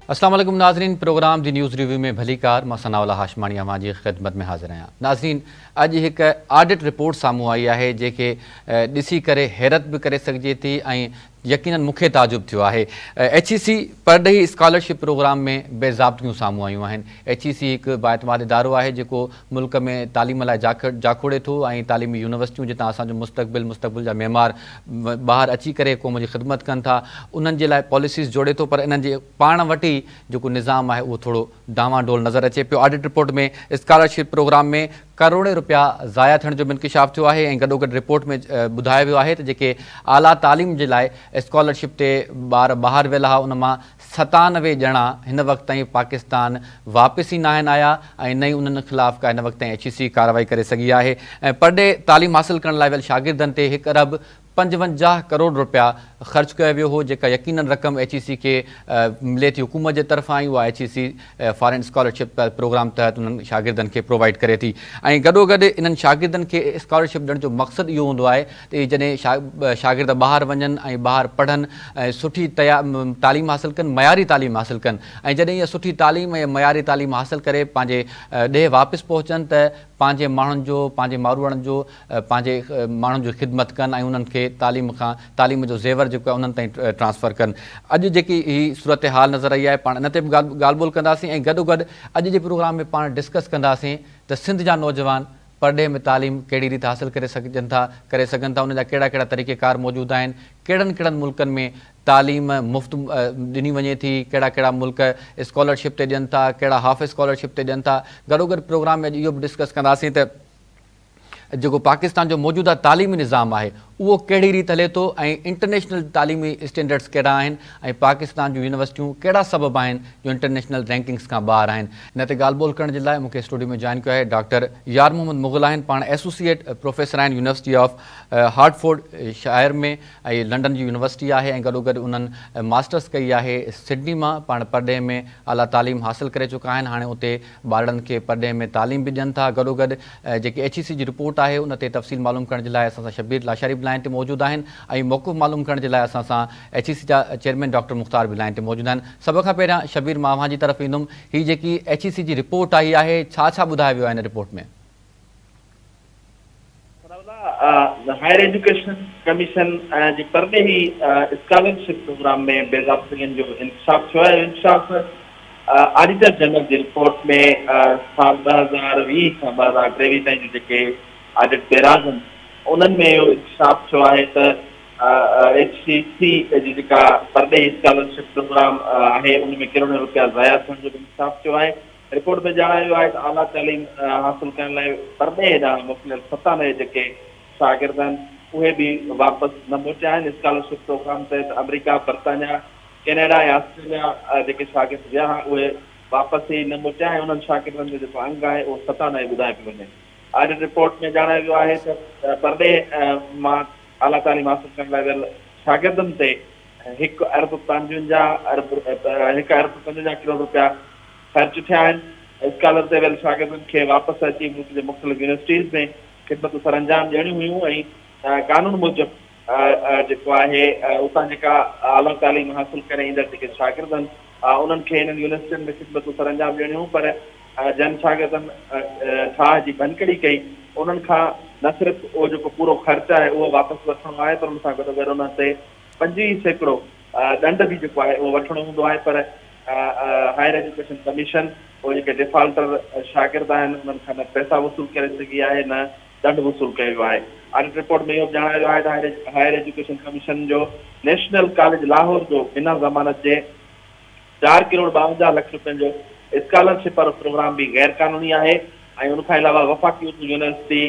अस्सलाम वालेकुम नाज़रीन, प्रोग्राम दी न्यूज़ रिव्यू में भली कार मां सनाउल्ला हाशमानी अवां ख़िदमत में हाज़िर आहियां। नाज़रीन, अॼु हिकु ऑडिट रिपोर्ट साम्हूं आई आहे जेके ॾिसी करे हैरत बि करे सघिजे थी ऐं यकीनन मूंखे ताजुब थियो आहे। HEC परॾेही स्कॉलरशिप प्रोग्राम में बेज़ाब्तियूं साम्हूं आयूं आहिनि। HEC हिकु बाएतमाद इदारो आहे जेको मुल्क में तालीम लाइ जाखोड़े थो ऐं तालीमी यूनिवर्सिटियूं जितां असांजो मुस्तक़बिल जा मेमार ॿाहिरि अची करे क़ौम जी ख़िदमत कनि था, उन्हनि जे लाइ पॉलिसीज़ जोड़े थो, पर इन्हनि जे पाण वटि ई जेको निज़ाम आहे उहो थोरो डामाडोल नज़र अचे पियो। ऑडिट रिपोर्ट में स्कॉलरशिप प्रोग्राम में करोड़े रुपया ज़ाया थियण जो बि इंकशाफ थियो आहे ऐं गॾोगॾु रिपोर्ट में ॿुधायो वियो आहे त जेके आला तालीम जे लाइ स्कॉलरशिप ते ॿार ॿाहिरि वियल हुआ उन मां 97 ॼणा हिन वक़्त ताईं पाकिस्तान वापसि ई न आहिनि आया ऐं न ई उन्हनि ख़िलाफ़ु का हिन वक़्त ताईं HEC कार्रवाई करे सघी आहे। ऐं परॾे तालीम हासिलु करण लाइ वियल शागिर्दनि ते 1 अरब 55 करोड़ रुपया ख़र्च कयो वियो हो, जेका यकीनन रक़म HEC खे मिले थी हुकूमत जे तरफ़ां ई, उहा HEC फॉरेन स्कॉलरशिप प्रोग्राम तहत उन्हनि शागिर्दनि खे प्रोवाइड करे थी। ऐं गॾोगॾु इन्हनि शागिर्दनि खे स्कॉलरशिप ॾियण जो मक़सदु इहो हूंदो आहे त जॾहिं शागिर्द ॿाहिरि वञनि ऐं ॿाहिरि पढ़नि ऐं सुठी तालीम हासिलु कनि, मयारी तालीम हासिलु कनि, ऐं जॾहिं इहा सुठी तालीम ऐं मयारी तालीम हासिलु करे पंहिंजे ॾे वापसि पहुचनि त पंहिंजे माण्हुनि जो, पंहिंजे मारूअड़नि जो, पंहिंजे माण्हुनि जो ख़िदमत कनि ऐं उन्हनि खे तालीम जो ज़ेवर जेको आहे उन्हनि ताईं ट्रांसफ़र कनि। अॼु जेकी ही सूरत हाल नज़र आई आहे, पाण इन ते बि ॻाल्हि ॿोल कंदासीं ऐं गॾोगॾु अॼु जे प्रोग्राम में पाण डिस्कस कंदासीं त सिंध जा नौजवान परॾे में तालीम कहिड़ी रीति हासिलु करे सघनि था, उन जा कहिड़ा कहिड़ा तरीक़ेकार मौजूदु आहिनि, कहिड़नि मुल्कनि में तालीम मुफ़्त ॾिनी वञे थी, कहिड़ा कहिड़ा मुल्क स्कॉलरशिप ते ॾियनि था, कहिड़ा हाफ़ स्कॉलरशिप ते ॾियनि था। गॾोगॾु प्रोग्राम में अॼु इहो बि डिस्कस कंदासीं त जेको पाकिस्तान जो मौजूदा तालीमी निज़ाम आहे उहो कहिड़ी रीति हले थो ऐं इंटरनेशनल तालीमी स्टैंडर्ड्स कहिड़ा आहिनि ऐं पाकिस्तान जूं यूनिवर्सिटियूं कहिड़ा सबब आहिनि जो इंटरनेशनल रैंकिंग्स खां ॿाहिरि आहिनि। हिन ते ॻाल्हि ॿोल करण जे लाइ मूंखे स्टूडियो में जॉइन कयो आहे डॉक्टर यार मोहम्मद मुग़ल आहिनि, पाण एसोसिएट प्रोफेसर आहिनि यूनिवर्सिटी ऑफ हार्टफोर्ड शायर में ऐं लंडन जी यूनिवर्सिटी आहे, ऐं गॾोगॾु उन्हनि मास्टर्स कई आहे सिडनी मां, पाण परॾे में आला तालीम हासिलु करे चुका आहिनि, हाणे उते ॿारनि खे परॾे में तालीम बि ॾियनि था। गॾोगॾु जेकी HEC जी रिपोर्ट आहे उन ते तफ़सील मालूम करण जे लाइ असां सां शबीर लाशारी बि लाइन ते मौजूदु आहिनि ऐं मौक़ुफ़ मालूम करण जे लाइ असां सां HEC जा चेयरमैन डॉक्टर मुख़्तार बि लाइन ते मौजूदु आहिनि। सभ खां पहिरियां शबीर, मां अव्हां जी तरफ़ ईंदुमि, हीअ जेकी HEC जी रिपोर्ट आई आहे छा ॿुधायो वियो आहे हिन रिपोर्ट में? हायर एजुकेशन कमीशन जी परॾेही स्कॉलरशिप प्रोग्राम में बेज़ाब्तियनि जो इंकशाफ थियो आहे। इंकशाफ ऑडिटर जनरल जी रिपोर्ट में साल 2020 खां 2023 ताईं जो जेके ऑडिट बेराज़ आहिनि उन्हनि में इहो इंकशाफ थियो आहे त HEC जी जेका परॾेही स्कॉलरशिप प्रोग्राम आहे उन में करोड़ रुपया ज़ाया थियण जो इंकशाफ थियो आहे। रिपोर्ट में ॼाणायो वियो आहे त आला तालीम हासिलु करण लाइ परॾे ॾांहुं मोकिलियल 97 जेके शागिर्द आहिनि उहे बि वापसि न मोटिया आहिनि। स्कॉलरशिप प्रोग्राम तहत अमेरिका, बर्तानिया, कैनेडा ऐं ऑस्ट्रेलिया जेके शागिर्द विया हुआ उहे वापसि ई न मोटिया ऐं उन्हनि शागिर्दनि जो जेको अंग आहे उहो 97 ॿुधाए पियो वञे। ऑडिट रिपोर्ट में ॼाणायो वियो आहे त परॾे मां आला तालीम हासिलु करण लाइ वियल शागिर्दनि ते 1 अरब 55 करोड़ रुपया ख़र्च थिया आहिनि। स्कॉलर ते वियल शागिर्दनि खे वापसि अची मुल्क जे मुख़्तलिफ़ यूनिवर्सिटीज़ में ख़िदमतूं सरअंजाम ॾियणियूं हुयूं ऐं कानून मूजिबि जेको आहे उतां जेका आला तालीम हासिलु करे ईंदड़ जेके शागिर्द आहिनि उन्हनि खे हिननि यूनिवर्सिटियुनि में ख़िदमतूं सरअंजाम ॾियणियूं हुयूं, पर जन शागिर्दनि ठाह जी भनकड़ी कई। उन्हनि खां न सिर्फ़ु उहो जेको पूरो ख़र्चु आहे उहो वापसि वठिणो आहे, पर उन सां गॾोगॾु उन ते 25% ॾंड बि जेको आहे उहो वठिणो हूंदो आहे। पर हायर एजुकेशन कमीशन उहे जेके डिफॉल्टर शागिर्द आहिनि उन्हनि खां न पैसा वसूल करे सघी आहे, न दंड वसूल कयो वियो आहे। ऑडिट रिपोर्ट में इहो ॼाणायो वियो आहे त हायर एजुकेशन कमीशन जो नेशनल कॉलेज लाहौर जो बिना ज़मानत जे 4 करोड़ 52 लख रुपयनि जो स्कॉलरशिप वारो प्रोग्राम बि गैर कानूनी आहे ऐं उनखां अलावा वफ़ाक़ी उर्दू यूनिवर्सिटी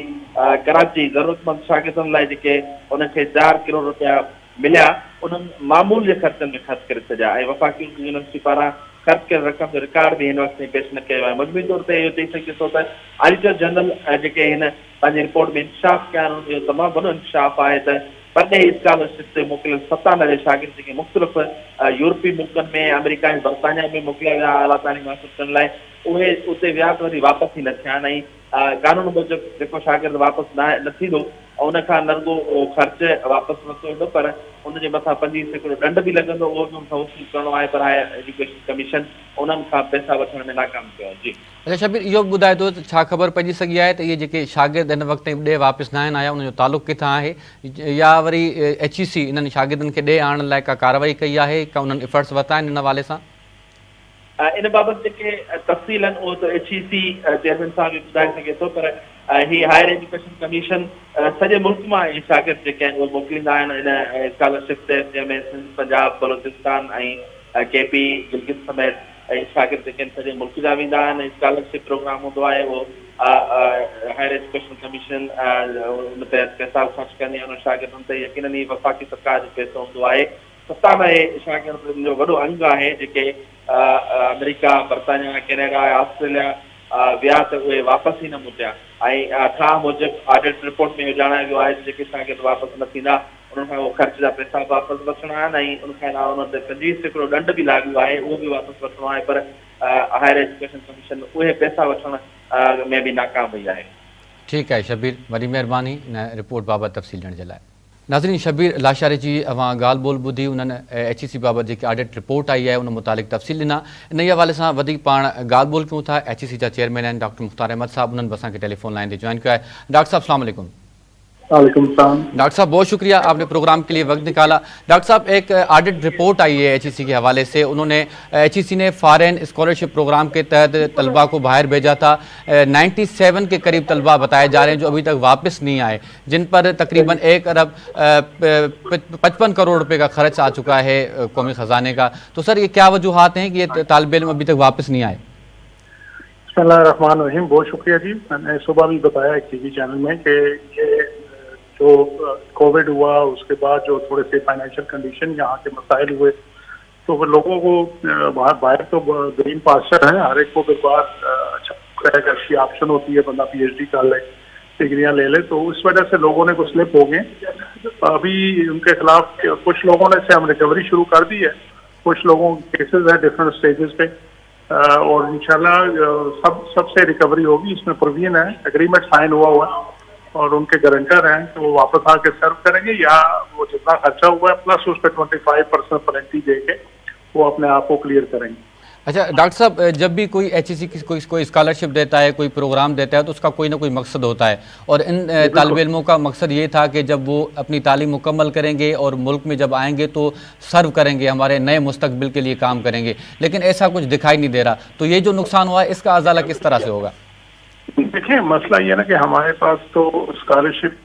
कराची ज़रूरतमंद शागिर्दनि लाइ जेके उनखे 4 करोड़ रुपया मिलिया उन्हनि मामूल जे ख़र्चनि में ख़र्च करे छॾिया ऐं वफ़ाक़ी उर्दू यूनिवर्सिटी पारां ख़र्च कयल रक़म जो रिकॉर्ड बि हिन वक़्त ताईं पेश न कयो आहे। मजमूई तौर ते इहो चई सघिजे थो त ऑडिटर जनरल जेके हिन पंहिंजी रिपोर्ट में इंकशाफ कया आहिनि उनजो तमामु वॾो इंकशाफ आहे त परॾे स्कॉलरशिप ते मोकिलियल 97 शागिर्द जेके मुख़्तलिफ़ यूरोपी मुल्कनि में, अमेरिका ऐं बर्तानिया में मोकिलिया विया आला तालीम हासिलु करण लाइ, उहे उते विया त वरी वापसि ई न थिया आहिनि ऐं कानून मूजिबि जेको शागिर्द वापसि न थींदो उन खां न रुॻो उहो ख़र्च वापसि नथो ईंदो पर उनजे मथां 25% दंड बि लॻंदो, उहो बि मूंखां वसूल करिणो आहे, पर हायर एजुकेशन कमीशन उन्हनि खां पैसा वठण में नाकाम थियो आहे। जी अच्छा शबीर, इहो बि ॿुधाए थो त छा ख़बर पइजी सघी आहे त इहे जेके शागिर्द हिन वक़्त ताईं ॾे वापसि न आहिनि आया उनजो तालुक़ु किथां आहे, या वरी HEC इन्हनि शागिर्दनि खे ॾे आणण लाइ का कार्रवाई कई आहे, का उन्हनि एफर्ट्स वरिता आहिनि इन हवाले सां? इन बाबति जेके तफ़सील आहिनि उहो त HEC चेयरमैन साहब बि ॿुधाए सघे थो, पर ही हायर एजुकेशन कमीशन सॼे मुल्क मां शागिर्द जेके आहिनि उहे मोकिलींदा आहिनि इन स्कॉलरशिप ते, जंहिंमें सिंध, पंजाब, बलोचिस्तान ऐं KP, गिलगित समेत शागिर्द जेके आहिनि सॼे मुल्क जा वेंदा आहिनि। स्कॉलरशिप प्रोग्राम हूंदो आहे, उहो हायर एजुकेशन कमीशन उन ते पैसा ख़र्च कंदी आहे उन शागिर्दनि ते। यकीनन ई वफ़ाक़ी सरकार जो पैसो हूंदो आहे। 97 शागिर्दनि जो वॾो अंग आहे जेके अमेरिका, बर्तानिया, कैनेडा, ऑस्ट्रेलिया विया त उहे वापसि ई न मोटिया, ऐं ठाह मूजिबि ऑडिट रिपोर्ट में इहो ॼाणायो वियो आहे त जेके शागिर्द वापसि न थींदा उन्हनि खां उहो ख़र्च जा पैसा वापसि वठणा आहिनि, ऐं उनखां अलावा उन ते 25% दंड बि लाॻू आहे, उहो बि वापसि वठणो आहे, पर हायर एजुकेशन कमीशन उहे पैसा वठण में बि नाकाम वई आहे। ठीकु आहे शबीर, वॾी महिरबानी इन रिपोर्ट बाबति तफ़सील ॾियण जे लाइ। नाज़रीन, शबीर लाशारी जी अवां ॻाल्हि ॿोल ॿुधी, उन्हनि HEC बाबति जेकी ऑडिट रिपोर्ट आई आहे उन मुतालिक़ तफ़सील ॾिना। इन ई हवाले सां वधीक पाण ॻाल्हि ॿोल कयूं था। HEC जा चेयरमैन आहिनि डॉक्टर मुख़्तार अहमद साहब, उन्हनि बि असांखे टेलीफोन लाइन ते जॉइन किया है। डॉक्टर साहब अस्सलाम वालेकुम। वालेकुम सलाम। डॉक्टर साहब बहुत शुक्रिया, आपने प्रोग्राम के लिए वक्त निकाला। डॉक्टर साहब, एक ऑडिट रिपोर्ट आई है HEC के हवाले से, उन्होंने HEC ने फॉरेन स्कॉलरशिप प्रोग्राम के तहत तलबा को बाहर भेजा था। 97 के करीब तलबा बताए जा रहे हैं जो अभी तक वापस नहीं आए, जिन पर तकरीबन 1 अरब 55 करोड़ रुपए का खर्च आ चुका है कौमी ख़जाने का। तो सर ये क्या वजूहात हैं कि ये तालिब इल्म अभी तक वापस नहीं आए? बिस्मिल्लाहिर्रहमानिर्रहीम, बहुत शुक्रिया जी। मैंने सुबह भी बताया एक TV चैनल में कि ये जो कोविड हुआ उसके बाद जो थोड़े से फाइनेंशियल कंडीशन यहाँ के मसाइल हुए, तो वो लोगों को बाहर तो ग्रीन पास्चर है, हर एक को अच्छा अच्छी ऑप्शन होती है, बंदा PhD कर ले, डिग्रियाँ ले ले, तो उस वजह से लोगों ने कुछ स्लिप हो गए। अभी उनके खिलाफ कुछ लोगों ने से हम रिकवरी शुरू कर दी है, कुछ लोगों के केसेस है डिफरेंट स्टेजेस पे, और इंशाल्लाह सबसे रिकवरी होगी। इसमें प्रोविजन है, एग्रीमेंट साइन हुआ और उनके गारंटर हैं कि वो वापस आके सर्व करेंगे, या वो जितना खर्चा हुआ है प्लस उस पर 25% पेनल्टी दे के वो अपने आप को क्लियर करेंगे। अच्छा डॉक्टर साहब, जब भी कोई HEC कोई स्कॉलरशिप देता है, कोई प्रोग्राम देता है, तो उसका कोई ना कोई मकसद होता है, और इन तालिब इल्मों का मकसद ये था कि जब वो अपनी तालीम मुकम्मल करेंगे और मुल्क में जब आएंगे तो सर्व करेंगे, हमारे नए मुस्तकबिल के लिए काम करेंगे, लेकिन ऐसा कुछ दिखाई नहीं दे रहा। तो ये जो नुकसान हुआ है इसका अजाला किस तरह से होगा? देखिए, मसला ये ना कि हमारे पास तो स्कॉलरशिप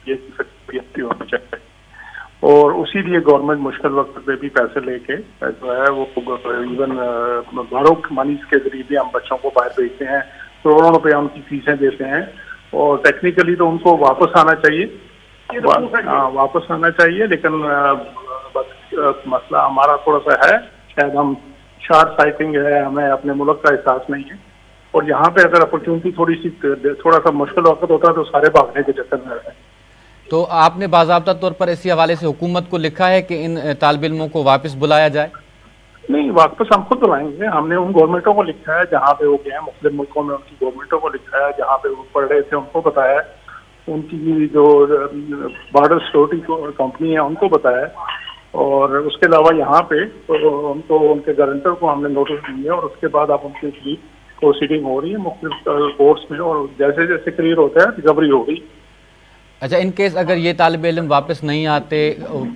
ये होना चाहिए, और उसी लिए गवर्नमेंट मुश्किल वक्त पे भी पैसे लेके जो है वो इवन बारोक मनी के जरिए भी हम बच्चों को बाहर भेजते हैं, करोड़ों रुपया उनकी फीसें देते हैं, और टेक्निकली तो उनको वापस आना चाहिए, वापस आना चाहिए, लेकिन बस मसला हमारा थोड़ा सा है, शायद हम शार्ट साइटिंग है, हमें अपने मुल्क का एहसास नहीं है, और यहाँ पे अगर अपॉर्चुनिटी थोड़ा सा मुश्किल वक्त होता है तो सारे भागने के चक्कर में रहते हैं। तो आपने बाज़ाब्ता तौर पर इसी हवाले से हुकूमत को लिखा है कि इन तालिब इल्मों को वापस बुलाया जाए? नहीं, वापस हम खुद बुलाएंगे। हमने उन गवर्नमेंटों को लिखा है जहाँ पे वो गए हैं, मुस्लिम मुल्कों में उनकी गवर्नमेंटों को लिखा है, जहाँ पे वो पढ़ रहे थे उनको बताया है, उनकी जो बॉर्डर सिक्योरिटी कंपनी है उनको बताया है, और उसके अलावा यहाँ पे तो उनको उनके गारंटर को हमने नोटिस दिए, और उसके बाद आप उनकी प्रोसीडिंग हो रही है मुख्तलिफ कोर्ट्स में, और जैसे जैसे क्लियर होता है रिकवरी हो गई। अच्छा, इन केस अगर ये तालिब इल्म वापस नहीं आते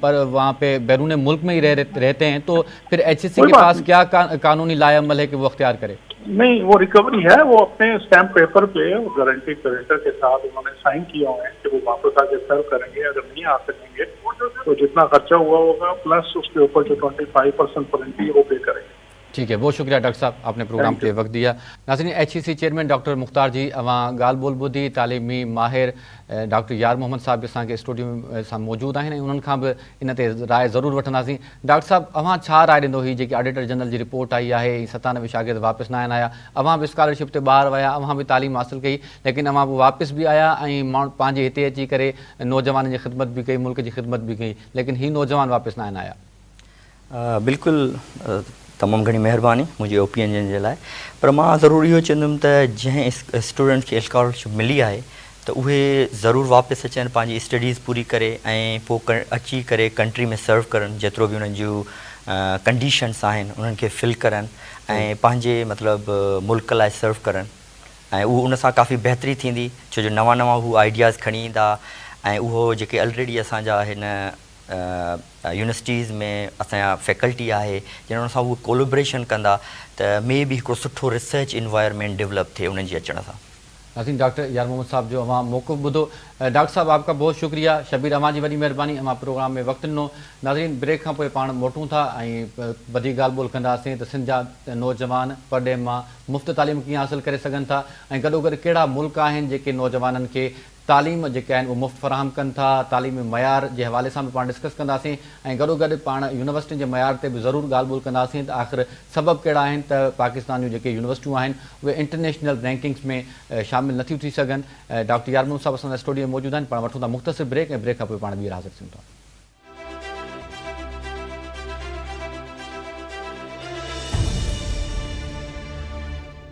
पर वहाँ पे बैरून मुल्क में ही रहते हैं, तो फिर HEC के पास क्या कानूनी लाएअमल है कि वो अख्तियार करे? नहीं, वो रिकवरी है, वो अपने स्टैम्प पेपर पे गारंटी गारंटर के साथ उन्होंने साइन किया हुआ है कि वो वापस आके सर्व करेंगे। अगर नहीं आ सकेंगे तो जितना खर्चा हुआ होगा प्लस उसके ऊपर जो 25% पेनल्टी वो पे करेंगे। ठीक है, बहुत शुक्रिया डॉक्टर साहब, आपने प्रोग्राम के लिए वक्त दिया। नाज़रीन, HEC चेयरमैन डॉक्टर मुख्तार जी अवां ॻाल्हि ॿोल ॿुधी। तालीमी माहिर डॉक्टर यार मोहम्मद साहब बि असांखे स्टूडियो में सां मौजूदु आहिनि, ऐं उन्हनि खां बि इन ते राय ज़रूरु वठंदासीं। डॉक्टर साहब, अवां छा राय ॾींदो? ही जेकी ऑडिटर जनरल जी रिपोर्ट आई आहे, 97 शागिर्द वापसि न आया, अवां बि स्कॉलरशिप ते ॿाहिरि विया, अवां बि तालीम हासिलु कई, लेकिन अवां बि वापसि बि आया ऐं माण्हू पंहिंजे हिते अची करे नौजवाननि जी ख़िदमत बि कई, मुल्क जी ख़िदमत बि कई, लेकिन ही नौजवान वापसि न आया। बिल्कुलु तमामु घणी महिरबानी मुंहिंजे ओपिनियन जे लाइ, पर मां ज़रूरु इहो चवंदुमि त जंहिं स्टूडेंट खे स्कॉलरशिप मिली आहे तो उहे ज़रूरु वापसि अचनि, पंहिंजी स्टडीज़ पूरी करे ऐं पोइ अची करे कंट्री में सर्व करनि, जेतिरो बि उन्हनि जूं कंडीशन्स आहिनि उन्हनि खे फिल करनि ऐं पंहिंजे मतिलबु मुल्क लाइ सर्व करनि ऐं उहो उन सां काफ़ी बहितरी थींदी, छो जो नवां नवां हू आइडियाज़ खणी ईंदा ऐं उहो जेके ऑलरेडी असांजा हिन यूनिवर्सिटीज़ में असांजा फैकल्टी आहे जिन सां उहे कोलैबोरेशन कंदा त मे बि हिकिड़ो सुठो रिसर्च इन्वायरमेंट डेवलप थिए उन्हनि जे अचण सां। नाज़रीन, डॉक्टर यार मोहम्मद साहब जो अवां मौक़िफ़ ॿुधो। डॉक्टर साहब आपका बहुत शुक्रिया, शबीर अवां जी वॾी महिरबानी, अवां प्रोग्राम में वक़्तु ॾिनो। नाज़रीन, ब्रेक खां पोइ पाण मोटूं था ऐं वधीक ॻाल्हि ॿोल कंदासीं त सिंध जा नौजवान परॾे मां मुफ़्त तालीम कीअं हासिलु करे सघनि था ऐं गॾोगॾु कहिड़ा मुल्क आहिनि जेके नौजवाननि खे तालीम जेके आहिनि उहे मुफ़्त फ़राहम कनि था, तालीमी मयार जे हवाले सां बि पाण डिस्कस कंदासीं ऐं गॾोगॾु पाण यूनिवर्सिटियुनि जे मयार ते बि ज़रूरु ॻाल्हि ॿोल कंदासीं त आख़िर सबबु कहिड़ा आहिनि त पाकिस्तान जूं जेके यूनिवर्सिटियूं आहिनि उहे इंटरनेशनल रैंकिंग्स में शामिलु नथियूं थी सघनि। डॉक्टर यार मोहम्मद साहब असांजा स्टूडियो में मौजूदु आहिनि। पाण वठूं था मुख़्तसिर ब्रेक ऐं ब्रेक खां पोइ पाण ॿीहर हाज़िर थियूं था।